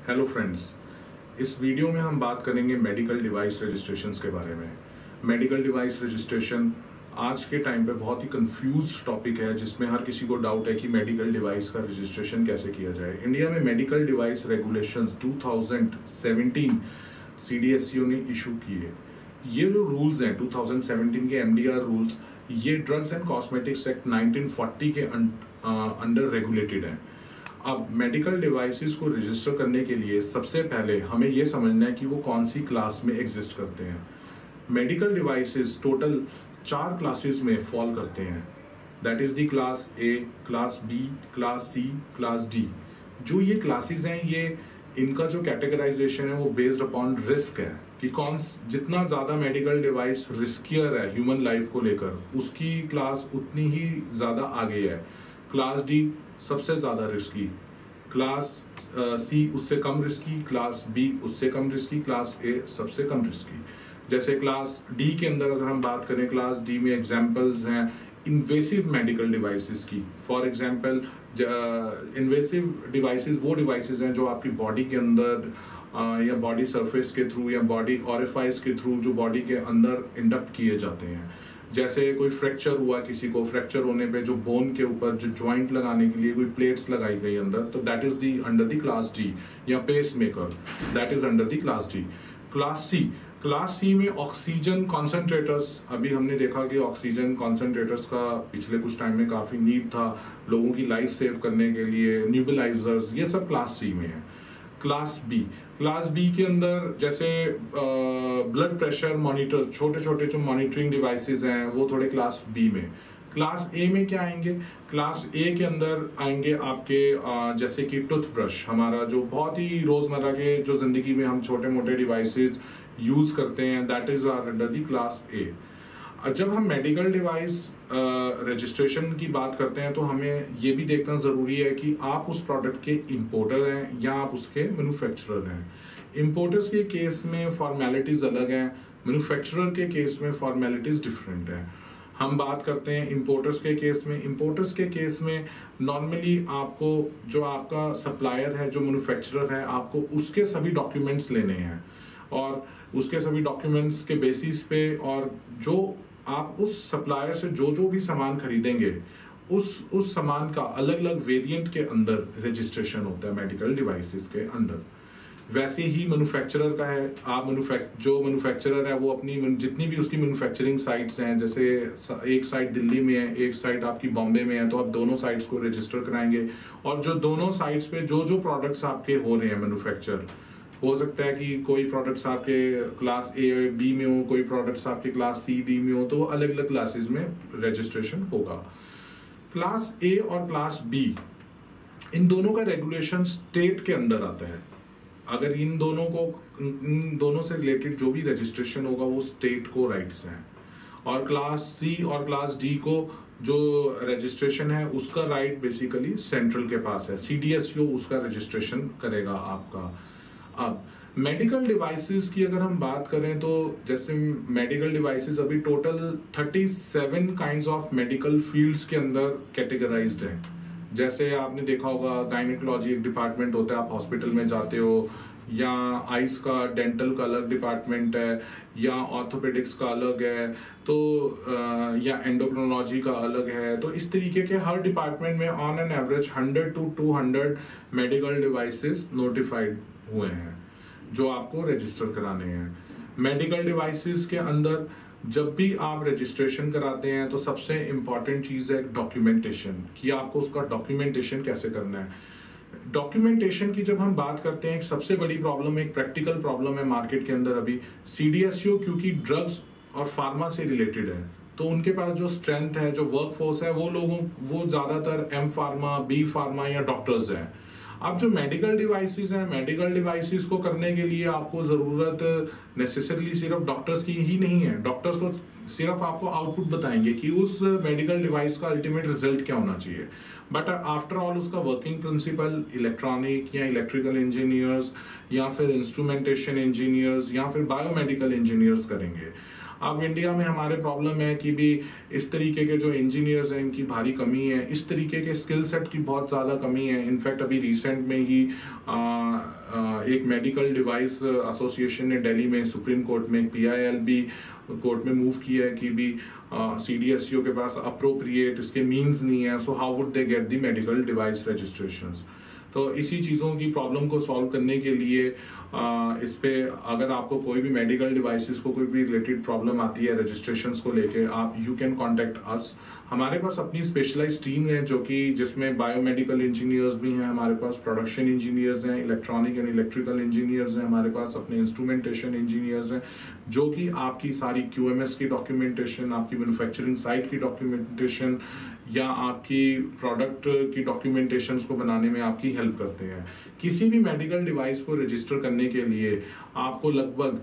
Hello friends, इस video में हम बात करेंगे मेडिकल डिवाइस रजिस्ट्रेशंस के बारे में। मेडिकल डिवाइस रजिस्ट्रेशन आज के टाइम पे बहुत ही कंफ्यूज टॉपिक है, जिसमें हर किसी को डाउट है कि मेडिकल डिवाइस का रजिस्ट्रेशन कैसे किया जाए। इंडिया में मेडिकल डिवाइस रेगुलेशंस 2017 CDSCO ने इशू किए। ये जो रूल्स हैं 2017 के MDR रूल्स, ये ड्रग्स एंड कॉस्मेटिक्स एक्ट 1940 के अंडर रेगुलेटेड हैं। अब मेडिकल डिवाइसेस को रजिस्टर करने के लिए सबसे पहले हमें यह समझना है कि वो कौन सी क्लास में एग्जिस्ट करते हैं। मेडिकल डिवाइसेस टोटल 4 क्लासेस में फॉल करते हैं, that is the class A, class B, class C, class D। जो ये क्लासेस हैं, ये इनका जो कैटेगराइजेशन है वो बेस्ड अपॉन रिस्क है कि कौन जितना ज़्यादा मेडिकल डिवाइस रिस्कियर है ह्यूमन लाइफ को लेकर, उसकी क्लास उतनी ही ज़्यादा आगे है। क्लास D सबसे ज़्यादा रिस्की, क्लास C उससे कम रिस्की, क्लास B उससे कम रिस्की, क्लास A सबसे कम रिस्की। जैसे क्लास D के अंदर अगर हम बात करें, क्लास D में एग्जांपल्स हैं इन्वेसिव मेडिकल डिवाइसेस की। फॉर एग्जांपल इन्वेसिव डिवाइसेस वो डिवाइसेस हैं जो आपकी बॉडी के अंदर या बॉडी सरफेस के थ्रू या बॉडी ऑरिफाइस के थ्रू जो बॉडी के अंदर इंडक्ट किए जाते हैं। जैसे कोई फ्रैक्चर हुआ, किसी को फ्रैक्चर होने पे जो बोन के ऊपर जो जॉइंट लगाने के लिए कोई प्लेट्स लगाई गई अंदर, तो that is the under the class D। या pacemaker, that is under the class D। Class C में ऑक्सीजन कॉन्सेंट्रेटर्स, अभी हमने देखा कि ऑक्सीजन कॉन्सेंट्रेटर्स का पिछले कुछ टाइम में काफी नीड था लोगों की लाइफ सेव करने के लिए, न्यूबिलाइजर्स, ये सब क्लास C में है। क्लास B के अंदर जैसे ब्लड प्रेशर मॉनिटर, छोटे छोटे जो मॉनिटरिंग डिवाइसेस हैं, वो थोड़े क्लास B में। क्लास A में क्या आएंगे? क्लास A के अंदर आएंगे आपके जैसे कि टूथब्रश, हमारा जो बहुत ही रोजमर्रा के जो जिंदगी में हम छोटे मोटे डिवाइसेस यूज करते हैं, that is are under the class A। जब हम मेडिकल डिवाइस रजिस्ट्रेशन की बात करते हैं तो हमें ये भी देखना ज़रूरी है कि आप उस प्रोडक्ट के इंपोर्टर हैं या आप उसके मैन्युफैक्चरर हैं। इंपोर्टर्स के केस में फॉर्मेलिटीज़ अलग हैं, मैन्युफैक्चरर के केस में फॉर्मेलिटीज़ डिफरेंट हैं। हम बात करते हैं इंपोर्टर्स के केस में। इंपोर्टर्स के केस में नॉर्मली आपको जो आपका सप्लायर है, जो मैन्युफैक्चरर है, आपको उसके सभी डॉक्यूमेंट्स लेने हैं और उसके सभी डॉक्यूमेंट्स के बेसिस पे, और जो आप उस सप्लायर से जो भी सामान खरीदेंगे उस सामान का अलग अलग वेरिएंट के अंदर रजिस्ट्रेशन होता है मेडिकल डिवाइसेस के अंडर। वैसे ही मैन्युफैक्चरर का है, आप जो मैन्युफैक्चरर है वो अपनी जितनी भी उसकी मैन्युफैक्चरिंग साइट्स हैं, जैसे एक साइट दिल्ली में है, एक साइट आपकी बॉम्बे में है, तो आप दोनों साइट्स को रजिस्टर कराएंगे। और जो दोनों साइट्स पे जो प्रोडक्ट्स आपके हो रहे हैं मैन्युफैक्चर, हो सकता है कि कोई प्रोडक्ट्स आपके क्लास A B में हो, कोई प्रोडक्ट्स आपके क्लास C D में हो, तो अलग अलग क्लासेस में रजिस्ट्रेशन होगा। क्लास A और क्लास B, इन दोनों का रेगुलेशन स्टेट के अंडर आता है। अगर इन दोनों से रिलेटेड जो भी रजिस्ट्रेशन होगा वो स्टेट को राइट्स हैं, और क्लास C और क्लास D को जो रजिस्ट्रेशन है उसका राइट बेसिकली सेंट्रल के पास है। CDSCO उसका रजिस्ट्रेशन करेगा आपका। अब मेडिकल डिवाइसेस की अगर हम बात करें तो जैसे मेडिकल डिवाइसेस अभी total 37 kinds of medical fields के अंदर कैटेगराइज्ड हैं। जैसे आपने देखा होगा गायनेकोलॉजी एक डिपार्टमेंट होता है, आप हॉस्पिटल में जाते हो, या आइस का डेंटल का अलग डिपार्टमेंट है, या ऑर्थोपेडिक्स का अलग है, तो या एंडोक्रोनोलॉजी का अलग है। तो इस तरीके के हर डिपार्टमेंट में on an average 100 to 200 medical devices notified हुए हैं जो आपको रजिस्टर कराने हैं। मेडिकल डिवाइसेस के अंदर जब भी आप रजिस्ट्रेशन कराते हैं तो सबसे इम्पॉर्टेंट चीज़ है डॉक्यूमेंटेशन, कि आपको उसका डॉक्यूमेंटेशन कैसे करना है। डॉक्यूमेंटेशन की जब हम बात करते हैं, एक सबसे बड़ी प्रॉब्लम, एक प्रैक्टिकल प्रॉब्लम है मार्केट के अंदर अभी। CDSCO क्योंकि ड्रग्स और फार्मा से रिलेटेड है, तो उनके पास जो स्ट्रेंथ है, जो वर्कफोर्स है, वो ज़्यादातर M फार्मा, B फार्मा या डॉक्टर्स हैं। अब जो मेडिकल डिवाइसेस हैं, मेडिकल डिवाइसेस को करने के लिए आपको ज़रूरत नेसेसरली सिर्फ डॉक्टर्स की ही नहीं है। डॉक्टर्स तो सिर्फ आपको आउटपुट बताएंगे कि उस मेडिकल डिवाइस का अल्टीमेट रिजल्ट क्या होना चाहिए, बट आफ्टर ऑल उसका वर्किंग प्रिंसिपल इलेक्ट्रॉनिक या इलेक्ट्रिकल इंजीनियर्स या फिर इंस्ट्रूमेंटेशन इंजीनियर्स या फिर बायोमेडिकल इंजीनियर्स करेंगे। अब इंडिया में हमारे प्रॉब्लम है कि भी इस तरीके के जो इंजीनियर्स हैं इनकी भारी कमी है, इस तरीके के स्किल सेट की बहुत ज़्यादा कमी है। इनफैक्ट अभी रिसेंट में ही एक मेडिकल डिवाइस एसोसिएशन ने दिल्ली में सुप्रीम कोर्ट में PILB कोर्ट में मूव किया है कि भी CDSCO के पास अप्रोप्रिएट इसके मीन्स नहीं है, so how would they get the medical device registrations. तो इसी चीज़ों की प्रॉब्लम को सॉल्व करने के लिए इस पे अगर आपको कोई भी मेडिकल डिवाइसेस को कोई भी रिलेटेड प्रॉब्लम आती है रजिस्ट्रेशंस को लेके, आप यू कैन कांटेक्ट अस। हमारे पास अपनी स्पेशलाइज्ड टीम है जो कि जिसमें बायोमेडिकल इंजीनियर्स भी हैं, हमारे पास प्रोडक्शन इंजीनियर्स हैं, इलेक्ट्रॉनिक एंड इलेक्ट्रिकल इंजीनियर्स हैं, हमारे पास अपने इंस्ट्रूमेंटेशन इंजीनियर्स हैं जो कि आपकी सारी QMS की डॉक्यूमेंटेशन, आपकी मैन्युफैक्चरिंग साइट की डॉक्यूमेंटेशन या आपकी प्रोडक्ट की डॉक्यूमेंटेशंस को बनाने में आपकी हेल्प करते हैं। किसी भी मेडिकल डिवाइस को रजिस्टर करने के लिए आपको लगभग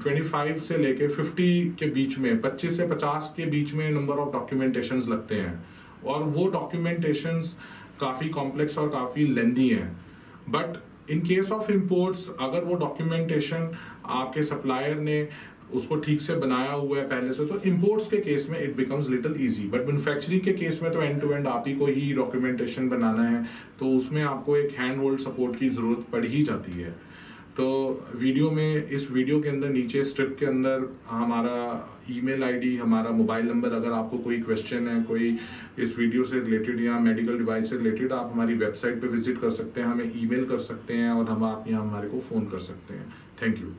25 से लेके 50 के बीच में, 25 से 50 के बीच में नंबर ऑफ डॉक्यूमेंटेशंस लगते हैं, और वो डॉक्यूमेंटेशंस काफ़ी कॉम्प्लेक्स और काफ़ी लेंदी हैं। But in case of imports, अगर वो डॉक्यूमेंटेशन आपके सप्लायर ने उसको ठीक से बनाया हुआ है पहले से, तो इंपोर्ट्स के केस में it becomes little easy. But manufacturing के केस में तो एंड टू एंड आप ही को ही डॉक्यूमेंटेशन बनाना है, तो उसमें आपको एक हैंड होल्ड सपोर्ट की ज़रूरत पड़ ही जाती है। तो इस वीडियो के अंदर नीचे स्ट्रिप के अंदर हमारा ईमेल आईडी, हमारा मोबाइल नंबर, अगर आपको कोई क्वेश्चन है कोई इस वीडियो से रिलेटेड या मेडिकल डिवाइस से रिलेटेड, आप हमारी वेबसाइट पे विजिट कर सकते हैं, हमें ईमेल कर सकते हैं और आप यहाँ हमारे को फ़ोन कर सकते हैं। Thank you.